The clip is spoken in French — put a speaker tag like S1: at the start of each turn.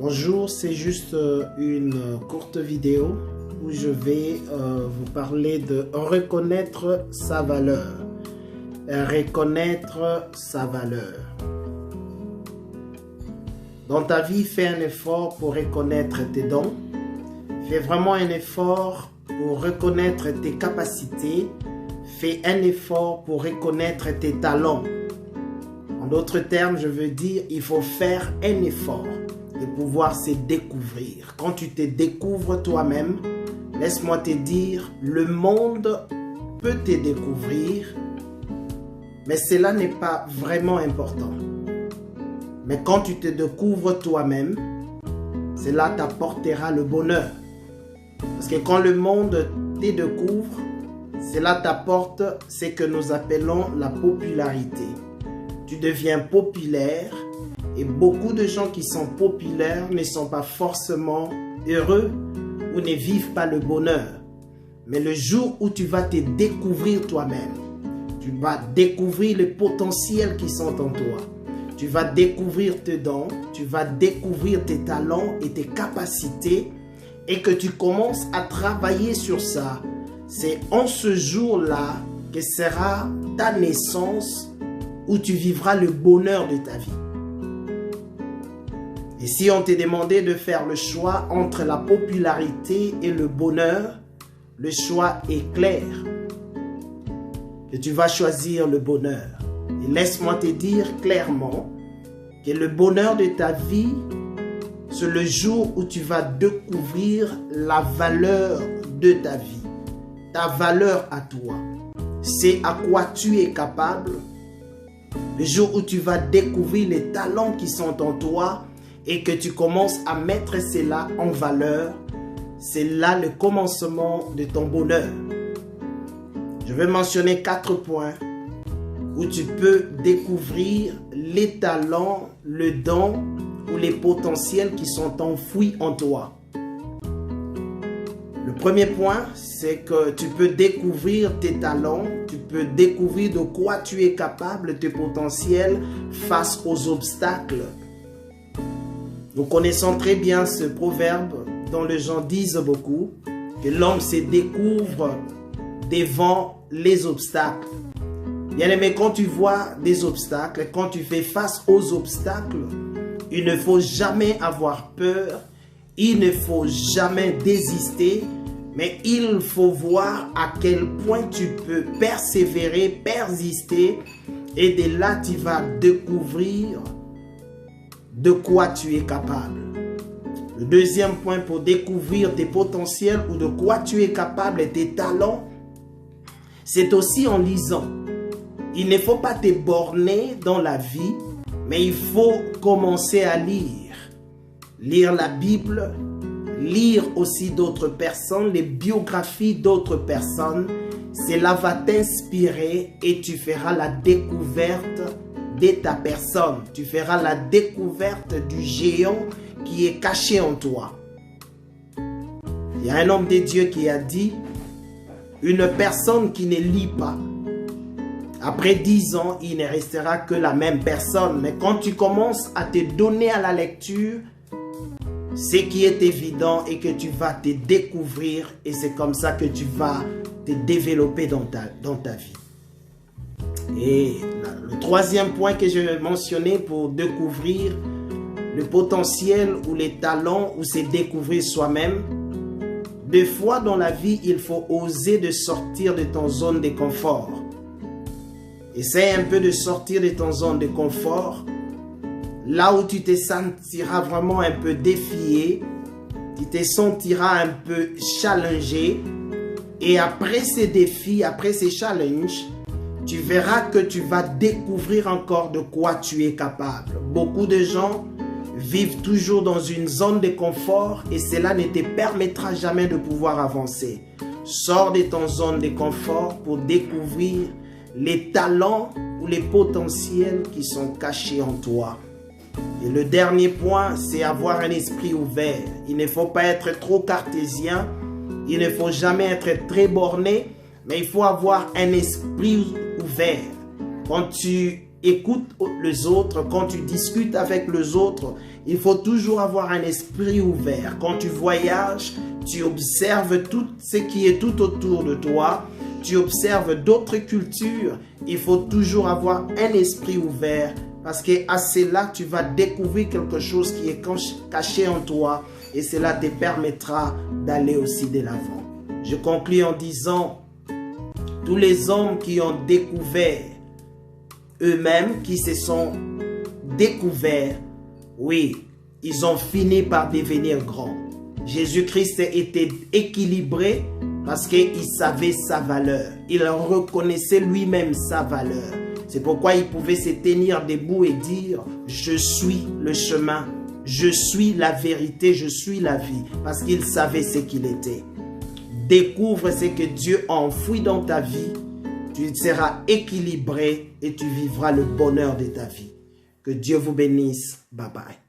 S1: Bonjour, c'est juste une courte vidéo où je vais vous parler de reconnaître sa valeur. Reconnaître sa valeur. Dans ta vie, fais un effort pour reconnaître tes dons. Fais vraiment un effort pour reconnaître tes capacités. Fais un effort pour reconnaître tes talents. En d'autres termes, je veux dire, il faut faire un effort de pouvoir se découvrir. Quand tu te découvres toi-même, laisse-moi te dire, le monde peut te découvrir, mais cela n'est pas vraiment important. Mais quand tu te découvres toi-même, cela t'apportera le bonheur. Parce que quand le monde te découvre, cela t'apporte ce que nous appelons la popularité. Tu deviens populaire et beaucoup de gens qui sont populaires ne sont pas forcément heureux ou ne vivent pas le bonheur. Mais le jour où tu vas te découvrir toi-même, tu vas découvrir les potentiels qui sont en toi. Tu vas découvrir tes dons, tu vas découvrir tes talents et tes capacités et que tu commences à travailler sur ça. C'est en ce jour-là que sera ta naissance où tu vivras le bonheur de ta vie. Et si on te demandait de faire le choix entre la popularité et le bonheur, le choix est clair. Que tu vas choisir le bonheur. Et laisse-moi te dire clairement que le bonheur de ta vie, c'est le jour où tu vas découvrir la valeur de ta vie. Ta valeur à toi. C'est à quoi tu es capable. Le jour où tu vas découvrir les talents qui sont en toi et que tu commences à mettre cela en valeur, c'est là le commencement de ton bonheur. Je vais mentionner 4 points où tu peux découvrir les talents, le don ou les potentiels qui sont enfouis en toi. Le premier point, c'est que tu peux découvrir tes talents, tu peux découvrir de quoi tu es capable, tes potentiels face aux obstacles. Nous connaissons très bien ce proverbe dont les gens disent beaucoup, que l'homme se découvre devant les obstacles. Bien-aimé, quand tu vois des obstacles, quand tu fais face aux obstacles, il ne faut jamais avoir peur, il ne faut jamais désister, mais il faut voir à quel point tu peux persévérer, persister, et de là tu vas découvrir de quoi tu es capable. Le deuxième point pour découvrir tes potentiels ou de quoi tu es capable et tes talents, c'est aussi en lisant. Il ne faut pas te borner dans la vie, mais il faut commencer à lire. Lire la Bible, lire aussi d'autres personnes, les biographies d'autres personnes. Cela va t'inspirer et tu feras la découverte de ta personne. Tu feras la découverte du géant qui est caché en toi. Il y a un homme de Dieu qui a dit, une personne qui ne lit pas, après 10 ans, il ne restera que la même personne. Mais quand tu commences à te donner à la lecture, ce qui est évident est que tu vas te découvrir et c'est comme ça que tu vas te développer dans ta vie. Et le troisième point que je vais mentionner pour découvrir le potentiel ou les talents ou se découvrir soi-même, des fois dans la vie, il faut oser de sortir de ton zone de confort. Essaye un peu de sortir de ton zone de confort. Là où tu te sentiras vraiment un peu défié, tu te sentiras un peu challengé. Et après ces défis, après ces challenges, tu verras que tu vas découvrir encore de quoi tu es capable. Beaucoup de gens vivent toujours dans une zone de confort et cela ne te permettra jamais de pouvoir avancer. Sors de ton zone de confort pour découvrir les talents ou les potentiels qui sont cachés en toi. Et le dernier point, c'est avoir un esprit ouvert. Il ne faut pas être trop cartésien, il ne faut jamais être très borné, mais il faut avoir un esprit ouvert. Quand tu écoutes les autres, quand tu discutes avec les autres, Il faut toujours avoir un esprit ouvert. Quand tu voyages, tu observes tout ce qui est tout autour de toi. Tu observes d'autres cultures. Il faut toujours avoir un esprit ouvert parce qu'à cela, tu vas découvrir quelque chose qui est caché en toi et cela te permettra d'aller aussi de l'avant. Je conclue en disant, tous les hommes qui ont découvert eux-mêmes, qui se sont découverts, oui, ils ont fini par devenir grands. Jésus-Christ était équilibré parce qu'il savait sa valeur. Il reconnaissait lui-même sa valeur. C'est pourquoi il pouvait se tenir debout et dire, je suis le chemin, je suis la vérité, je suis la vie. Parce qu'il savait ce qu'il était. Découvre ce que Dieu a enfoui dans ta vie. Tu seras équilibré et tu vivras le bonheur de ta vie. Que Dieu vous bénisse. Bye bye.